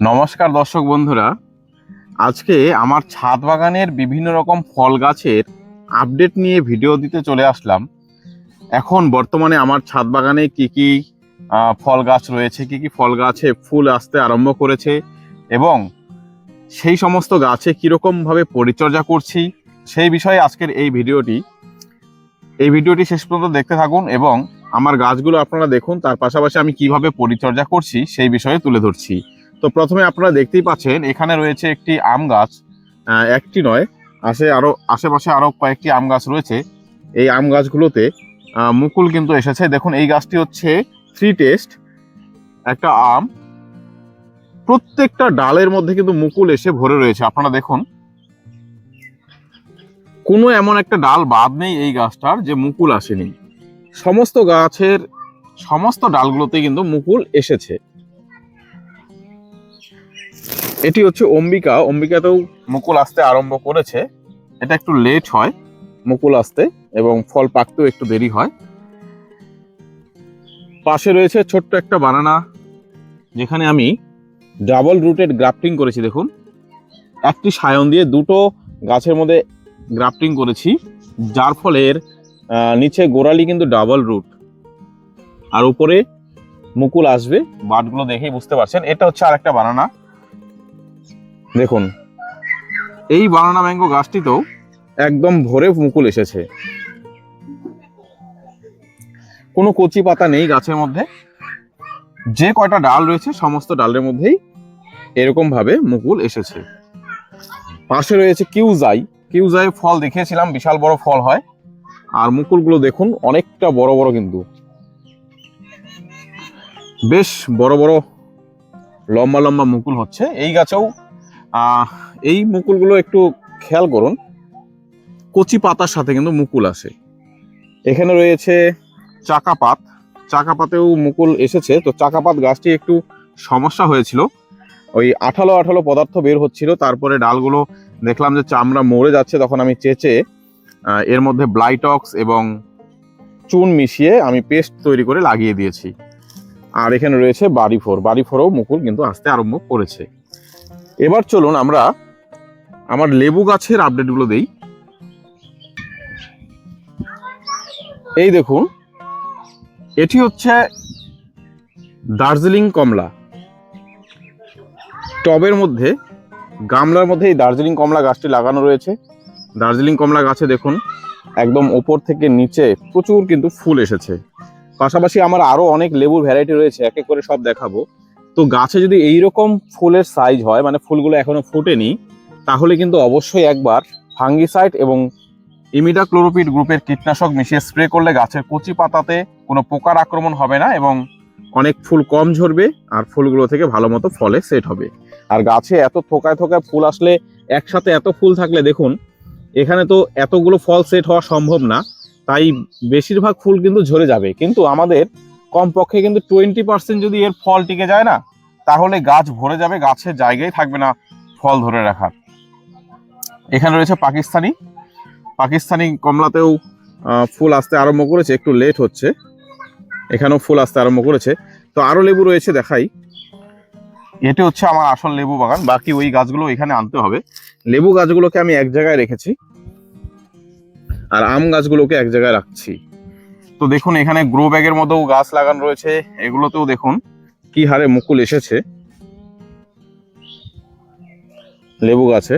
নমস্কার দর্শক বন্ধুরা, আজকে আমার ছাদ বাগানের বিভিন্ন রকম ফল গাছের আপডেট নিয়ে ভিডিও দিতে চলে আসলাম। এখন বর্তমানে আমার ছাদ বাগানে কি কি ফল গাছ রয়েছে, কি কি ফল গাছে ফুল আসতে আরম্ভ করেছে এবং সেই সমস্ত গাছে কীরকমভাবে পরিচর্যা করছি সেই বিষয়ে আজকের এই ভিডিওটি শেষ পর্যন্ত দেখতে থাকুন এবং আমার গাছগুলো আপনারা দেখুন, তার পাশাপাশি আমি কিভাবে পরিচর্যা করছি সেই বিষয়ে তুলে ধরছি। তো প্রথমে আপনারা দেখতেই পাচ্ছেন এখানে রয়েছে একটি আম গাছ, একটি নয়, আশেপাশে আরো কয়েকটি আম গাছ রয়েছে। এই আম গাছগুলোতে মুকুল কিন্তু এসেছে। দেখুন এই গাছটি হচ্ছে 3 টেস্ট একটা আম, প্রত্যেকটা ডালের মধ্যে কিন্তু মুকুল এসে ভরে রয়েছে। আপনারা দেখুন কোনো এমন একটা ডাল বাদ নেই এই গাছটার যে মুকুল আসেনি। সমস্ত গাছের সমস্ত ডালগুলোতে কিন্তু মুকুল এসেছে। এটি হচ্ছে অম্বিকাতেও মুকুল আসতে আরম্ভ করেছে। এটা একটু লেট হয় মুকুল আসতে এবং ফল পাকতেও একটু দেরি হয়। পাশে রয়েছে ছোট্ট একটা বানানা, যেখানে আমি ডাবল রুটেড গ্রাফটিং করেছি। দেখুন একটি সায়ন দিয়ে দুটো গাছের মধ্যে গ্রাফটিং করেছি, যার ফলে এর নিচে গোড়ালি কিন্তু ডাবল রুট আর উপরে মুকুল আসবে। বাটগুলো দেখেই বুঝতে পারছেন। এটা হচ্ছে আর একটা বানানা। দেখুন এই বানানা ম্যাঙ্গো গাছটিতেও একদম ভরে মুকুল এসেছে, কোনো কচি পাতা নেই গাছের মধ্যে। যে কয়টা ডাল রয়েছে সমস্ত ডালের মধ্যেই এরকম ভাবে মুকুল এসেছে। পাশে রয়েছে কিউজাই ফল দেখিয়েছিলাম, বিশাল বড় ফল হয় আর মুকুলগুলো দেখুন অনেকটা বড় বড়, কিন্তু বেশ বড় বড় লম্বা লম্বা মুকুল হচ্ছে এই গাছেও। এই মুকুলগুলো একটু খেয়াল করুন, কচি পাতার সাথে কিন্তু মুকুল আসে। এখানে রয়েছে চাকাপাতেও মুকুল এসেছে। তো চাকাপাত গাছটি একটু সমস্যা হয়েছিল, ওই আঠালো আঠালো পদার্থ বের হচ্ছিল, তারপরে ডালগুলো দেখলাম যে চামড়া মরে যাচ্ছে, তখন আমি চেঁচে এর মধ্যে ব্লাইটক্স এবং চুন মিশিয়ে আমি পেস্ট তৈরি করে লাগিয়ে দিয়েছি। আর এখানে রয়েছে বাড়ি ফোরও মুকুল কিন্তু আসতে আরম্ভ করেছে। এবার চলুন আমরা আমার লেবু গাছের আপডেটগুলো দেই। এই দেখুন এটি হচ্ছে দার্জিলিং কমলা। টবের মধ্যে গামলার মধ্যে এই দার্জিলিং কমলা গাছটি লাগানো রয়েছে। দার্জিলিং কমলা গাছে দেখুন একদম ওপর থেকে নিচে প্রচুর কিন্তু ফুল এসেছে। পাশাপাশি আমার আরো অনেক লেবুর ভ্যারাইটি রয়েছে, এক এক করে সব দেখাবো। তো গাছে যদি এইরকম ফুলের সাইজ হয়, মানে ফুলগুলো এখনো ফুটেনি, তাহলে কিন্তু অবশ্যই একবার ফাঙ্গিসাইড এবং ইমিডাক্লোরোপিড গ্রুপের কীটনাশক মিশিয়ে স্প্রে করলে গাছের কচি পাতাতে কোনো পোকার আক্রমণ হবে না এবং অনেক ফুল কম ঝরবে আর ফুলগুলো থেকে ভালো মতো ফলে সেট হবে। আর গাছে এত থোকায় থোকায় ফুল আসলে, একসাথে এত ফুল থাকলে দেখুন এখানে তো এতগুলো ফল সেট হওয়া সম্ভব না, তাই বেশিরভাগ ফুল কিন্তু ঝরে যাবে। কিন্তু আমাদের কমপক্ষে কিন্তু 20% যদি এর ফল টিকে যায় না, তাহলে গাছ ভরে যাবে, গাছের জায়গায় থাকবে না ফল ধরে রাখার। এখানে রয়েছে পাকিস্তানি কমলাতেও ফুল আসতে আরম্ভ করেছে, একটু লেট হচ্ছে, এখানেও ফুল আসতে আরম্ভ করেছে। তো আরো লেবু রয়েছে দেখাই। এটি হচ্ছে আমার আসল লেবু বাগান, বাকি ওই গাছগুলো এখানে আনতে হবে। লেবু গাছগুলোকে আমি এক জায়গায় রেখেছি আর আম গাছগুলোকে এক জায়গায় রাখছি। তো দেখুন এখানে গ্রো ব্যাগের মধ্যেও গাছ লাগানো রয়েছে, এগুলোতেও দেখুন কি হারে মুকুল এসেছে লেবু গাছে।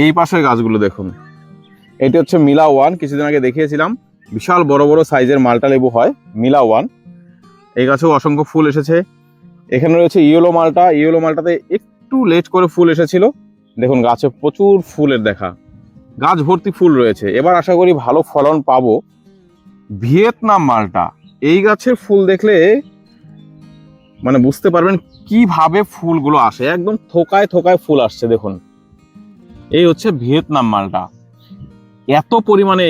এই পাশের গাছগুলো দেখুন, এটি হচ্ছে মিলা ওয়ান, কিছুদিন আগে দেখিয়েছিলাম, বিশাল বড় বড় সাইজের মালটা লেবু হয় মিলা ওয়ান। এই গাছেও অসংখ্য ফুল এসেছে। এখানে রয়েছে ইয়েলো মালটাতে একটু লেট করে ফুল এসেছিল। দেখুন গাছে প্রচুর ফুলের দেখা, গাছ ভর্তি ফুল রয়েছে। এবার আশা করি ভালো ফলন পাবো। ভিয়েতনাম মালটা, এই গাছের ফুল দেখলে মানে বুঝতে পারবেন কিভাবে ফুলগুলো আসে, একদম থোকায় থোকায় ফুল আসছে। দেখুন এই হচ্ছে ভিয়েতনাম মালটা, এত পরিমাণে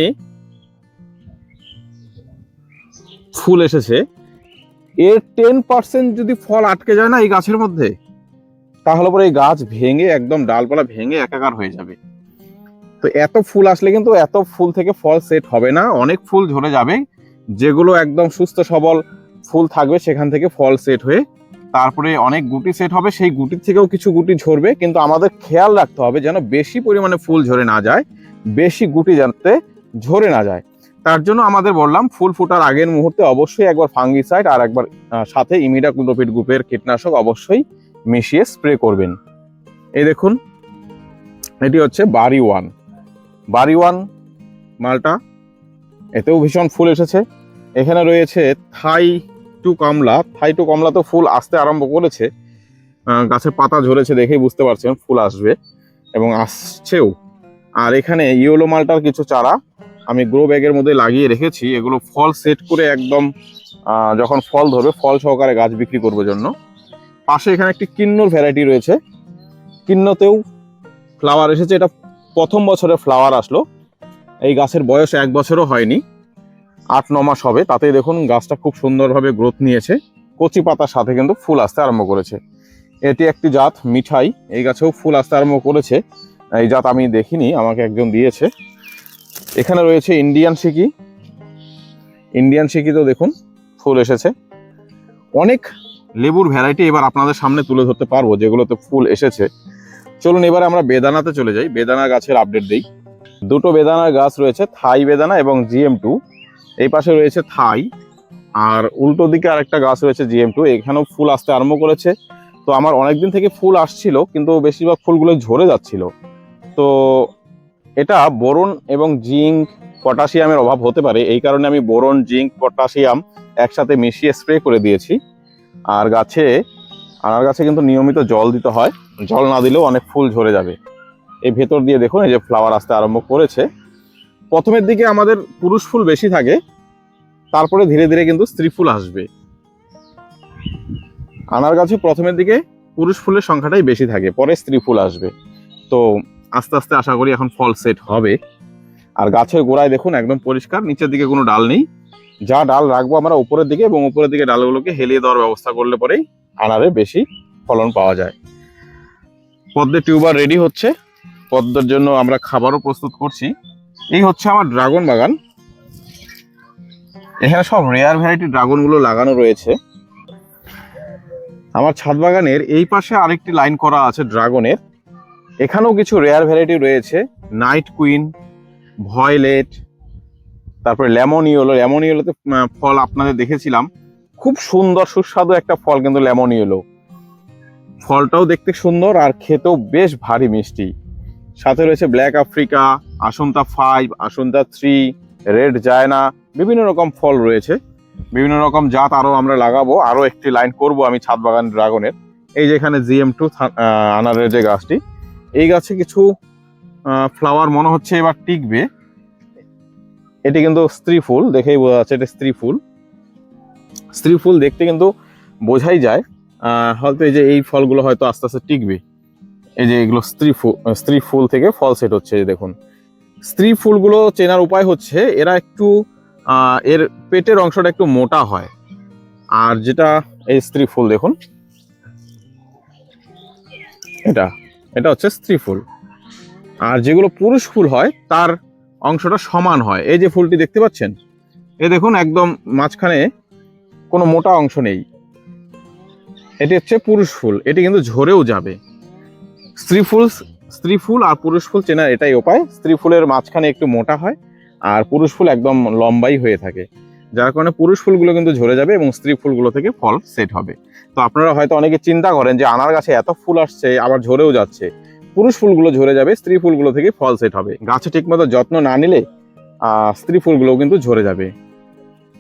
ফুল এসেছে। এর 10% যদি ফল আটকে যায় না এই গাছের মধ্যে, তাহলে পরে এই গাছ ভেঙে একদম ডালপালা ভেঙে একাকার হয়ে যাবে। তো এত ফুল আসলে কিন্তু এত ফুল থেকে ফল সেট হবে না, অনেক ফুল ঝরে যাবে। যেগুলো একদম সুস্থ সবল ফুল থাকবে সেখান থেকে ফল সেট হয়ে তারপরে অনেক গুটি সেট হবে, সেই গুটির থেকেও কিছু গুটি ঝরবে, কিন্তু আমাদের খেয়াল রাখতে হবে যেন বেশি পরিমাণে ফুল ঝরে না যায়, বেশি গুটি যাতে ঝরে না যায়। তার জন্য আমাদের বললাম ফুল ফোটার আগের মুহূর্তে অবশ্যই একবার ফাঙ্গিসাইড আর একবার সাথে ইমিডাক্লোপিড গ্রুপের কীটনাশক অবশ্যই মিশিয়ে স্প্রে করবেন। এই দেখুন, এটি হচ্ছে বাড়ি ওয়ান মালটা, এতেও ভীষণ ফুল এসেছে। এখানে রয়েছে থাই টু কমলা, তো ফুল আসতে আরম্ভ করেছে, গাছের পাতা ঝরেছে দেখেই বুঝতে পারছেন ফুল আসবে এবং আসছেও। আর এখানে ইয়েলো মালটার কিছু চারা আমি গ্রো ব্যাগের মধ্যে লাগিয়ে রেখেছি, এগুলো ফল সেট করে একদম যখন ফল ধরবে ফল সহকারে গাছ বিক্রি করবার জন্য। পাশে এখানে একটি কিন্নর ভ্যারাইটি রয়েছে, কিন্নতেও ফ্লাওয়ার এসেছে, এটা প্রথম বছরে ফ্লাওয়ার আসলো। এই গাছের বয়স 1 বছরও হয়নি, 8-9 মাস হবে, তাতেই দেখুন গাছটা খুব সুন্দরভাবে গ্রোথ নিয়েছে, কচি পাতার সাথে কিন্তু ফুল আসতে আরম্ভ করেছে। এটি একটি জাত মিঠাই, এই গাছেও ফুল আসতে আরম্ভ করেছে। এই জাত আমি দেখিনি, আমাকে একজন দিয়েছে। এখানে রয়েছে ইন্ডিয়ান শিকিতেও দেখুন ফুল এসেছে। অনেক লেবুর ভ্যারাইটি এবার আপনাদের সামনে তুলে ধরতে পারবো যেগুলোতে ফুল এসেছে। চলুন এবারে আমরা বেদানাতে চলে যাই, বেদানা গাছের আপডেট দিই। দুটো বেদানার গাছ রয়েছে, থাই বেদানা এবং GM2। এই পাশে রয়েছে থাই, আর উল্টো দিকে আরেকটা গাছ রয়েছে GM2, এখানেও ফুল আসতে আরম্ভ করেছে। তো আমার অনেকদিন থেকে ফুল আসছিল, কিন্তু বেশিরভাগ ফুলগুলো ঝরে যাচ্ছিল। তো এটা বোরন এবং জিঙ্ক পটাশিয়ামের অভাব হতে পারে, এই কারণে আমি বোরন জিঙ্ক পটাশিয়াম একসাথে মিশিয়ে স্প্রে করে দিয়েছি। আর আনার গাছে কিন্তু নিয়মিত জল দিতে হয়, জল না দিলেও অনেক ফুল ঝরে যাবে। এই ভেতর দিয়ে দেখুন এই যে ফ্লাওয়ার আসতে আরম্ভ করেছে। প্রথমের দিকে আমাদের পুরুষ ফুল বেশি থাকে, তারপরে ধীরে ধীরে কিন্তু স্ত্রী ফুল আসবে। আনার গাছে প্রথমের দিকে পুরুষ ফুলের সংখ্যাটাই বেশি থাকে, পরে স্ত্রী ফুল আসবে। তো আস্তে আস্তে আশা করি এখন ফল সেট হবে। আর গাছের গোড়ায় দেখুন একদম পরিষ্কার, নিচের দিকে কোনো ডাল নেই। যা ডাল রাখবো আমরা উপরের দিকে, এবং উপরের দিকে ডালগুলোকে হেলিয়ে দেওয়ার ব্যবস্থা করলে পরেই আনারে বেশি ফলন পাওয়া যায়। পদ্মের টিউবার রেডি হচ্ছে, পদ্মের জন্য আমরা খাবারও প্রস্তুত করছি। এই হচ্ছে আমার ড্রাগন বাগান, এখানে সব রেয়ার ভ্যারাইটি ড্রাগনগুলো লাগানো রয়েছে। আমার ছাদ বাগানের এই পাশে আরেকটি লাইন করা আছে ড্রাগনের, এখানেও কিছু রেয়ার ভ্যারাইটি রয়েছে, নাইট কুইন, ভয়লেট, তারপরে লেমন ইয়েলোতে ফল আপনাদের দেখেছিলাম, খুব সুন্দর সুস্বাদু একটা ফল কিন্তু লেমন ইয়েলো, ফলটাও দেখতে সুন্দর আর খেতেও বেশ ভারী মিষ্টি। সাথে রয়েছে ব্ল্যাক আফ্রিকা, আসন্তা 5, আসন্তা 3, রেড জায়না, বিভিন্ন রকম ফল রয়েছে, বিভিন্ন রকম জাত আরো আমরা লাগাবো, আরো একটি লাইন করব আমি ছাদ বাগান ড্রাগনের। এই যে এখানে GM2 আনারের যে গাছটি, এই গাছে কিছু ফ্লাওয়ার মনে হচ্ছে এবার টিকবে। এটি কিন্তু স্ত্রী ফুল, দেখেই বোঝা যাচ্ছে এটা স্ত্রী ফুল দেখতে কিন্তু বোঝাই যায়। হয়তো এই যে এই ফলগুলো হয়তো আস্তে আস্তে টিকবে। এই যে এগুলো স্ত্রী ফুল থেকে ফল সেট হচ্ছে, দেখুন স্ত্রী ফুলগুলো চেনার উপায় হচ্ছে এরা একটু এর পেটের অংশটা একটু মোটা হয়, আর যেটা এই স্ত্রী ফুল দেখুন, এটা হচ্ছে স্ত্রী ফুল। আর যেগুলো পুরুষ ফুল হয় তার অংশটা সমান হয়। এই যে ফুলটি দেখতে পাচ্ছেন, এই দেখুন একদম মাঝখানে কোনো মোটা অংশ নেই, এটি হচ্ছে পুরুষ ফুল, এটি কিন্তু ঝরেও যাবে। স্ত্রী ফুল আর পুরুষ ফুল চেনার এটাই উপায়, স্ত্রী ফুলের মাঝখানে একটু মোটা হয় আর পুরুষ ফুল একদম লম্বাই হয়ে থাকে, যার কারণে পুরুষ ফুলগুলো কিন্তু ঝরে যাবে এবং স্ত্রী ফুলগুলো থেকে ফল সেট হবে। তো আপনারা হয়তো অনেকে চিন্তা করেন যে আনার গাছে এত ফুল আসছে আবার ঝরেও যাচ্ছে, পুরুষ ফুলগুলো ঝরে যাবে, স্ত্রী ফুলগুলো থেকে ফল সেট হবে। গাছে ঠিকমতো যত্ন না নিলে স্ত্রী ফুলগুলোও কিন্তু ঝরে যাবে।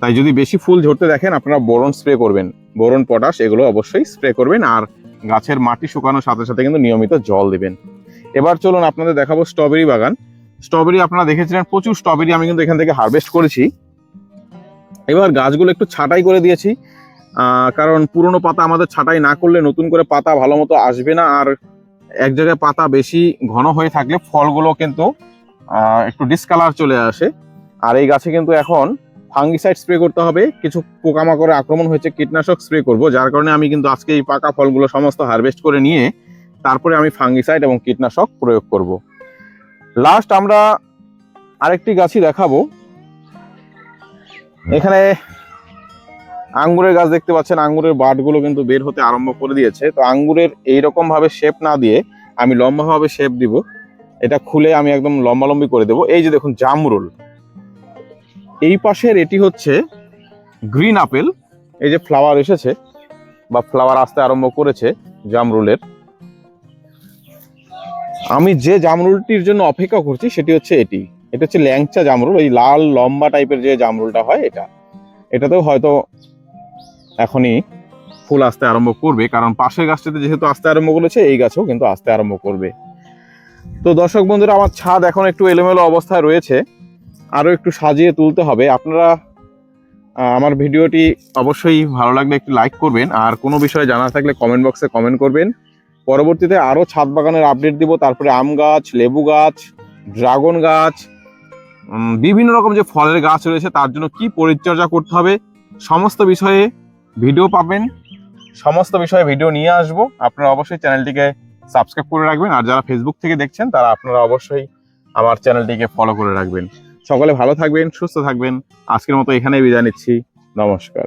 তাই যদি বেশি ফুল ঝরতে দেখেন আপনারা বোরন স্প্রে করবেন, বোরন পটাশ এগুলো অবশ্যই স্প্রে করবেন, আর গাছের মাটি শুকানোর সাথে সাথে কিন্তু নিয়মিত জল দিবেন। এবার চলুন আপনাদের দেখাবো স্ট্রবেরি বাগান। স্ট্রবেরি আপনারা দেখেছিলেন, প্রচুর স্ট্রবেরি আমি কিন্তু এখান থেকে হারভেস্ট করেছি। এবার গাছগুলো একটু ছাঁটাই করে দিয়েছি, কারণ পুরনো পাতা আমাদের ছাঁটাই না করলে নতুন করে পাতা ভালো মতো আসবে না, আর এক জায়গায় পাতা বেশি ঘন হয়ে থাকলে ফলগুলো কিন্তু একটু ডিসকালার চলে আসে। আর এই গাছে কিন্তু এখন ফাঙ্গিসাইড স্প্রে করতে হবে, কিছু পোকামাকড়ের আক্রমণ হয়েছে, কীটনাশক স্প্রে করব, যার কারণে আমি কিন্তু আজকে এই পাকা ফলগুলো সমস্ত হারভেস্ট করে নিয়ে তারপরে আমি ফাঙ্গিসাইড এবং কীটনাশক প্রয়োগ করব। লাস্ট আমরা আরেকটি গাছই দেখাবো। এখানে আঙ্গুরের গাছ দেখতে পাচ্ছেন, আঙ্গুরের বাটগুলো কিন্তু বের হতে আরম্ভ করে দিয়েছে। তো আঙ্গুরের এইরকম ভাবে শেপ না দিয়ে আমি লম্বাভাবে শেপ দিব। এটা খুলে আমি একদম লম্বালম্বি করে দেবো। এই যে দেখুন জামরুল, এই পাশের এটি হচ্ছে গ্রিন আপেল। এই যে ফ্লাওয়ার এসেছে বা ফ্লাওয়ার আসতে আরম্ভ করেছে জামরুলের। আমি যে জামরুলটির জন্য অপেক্ষা করছি সেটি হচ্ছে এটি। এটা হচ্ছে ল্যাংচা জামরুল, এই লাল লম্বা টাইপের যে জামরুলটা হয় এটা। এটাতেও হয়তো এখনই ফুল আসতে আরম্ভ করবে, কারণ পাশের গাছটিতে যেহেতু আসতে আরম্ভ করেছে এই গাছও কিন্তু আসতে আরম্ভ করবে। তো দর্শক বন্ধুরা, আমার ছাদ এখন একটু এলোমেলো অবস্থায় রয়েছে, আরো একটু সাজিয়ে তুলতে হবে। আপনারা আমার ভিডিওটি অবশ্যই ভালো লাগলে একটু লাইক করবেন, আর কোনো বিষয়ে জানা থাকলে কমেন্ট বক্সে কমেন্ট করবেন। পরবর্তীতে আরো ছাদ বাগানের আপডেট দিব, তারপরে আম গাছ, লেবু গাছ, ড্রাগন গাছ, বিভিন্ন রকম যে ফলের গাছ রয়েছে তার জন্য কি পরিচর্যা করতে হবে সমস্ত বিষয়ে ভিডিও পাবেন। সমস্ত বিষয়ে ভিডিও নিয়ে আসব। আপনারা অবশ্যই চ্যানেলটিকে সাবস্ক্রাইব করে রাখবেন, আর যারা ফেসবুক থেকে দেখছেন তারা আপনারা অবশ্যই আমার চ্যানেলটিকে ফলো করে রাখবেন। সকলে ভালো থাকবেন, সুস্থ থাকবেন। আজকের মতো এখানেই বিদায় নিচ্ছি। নমস্কার।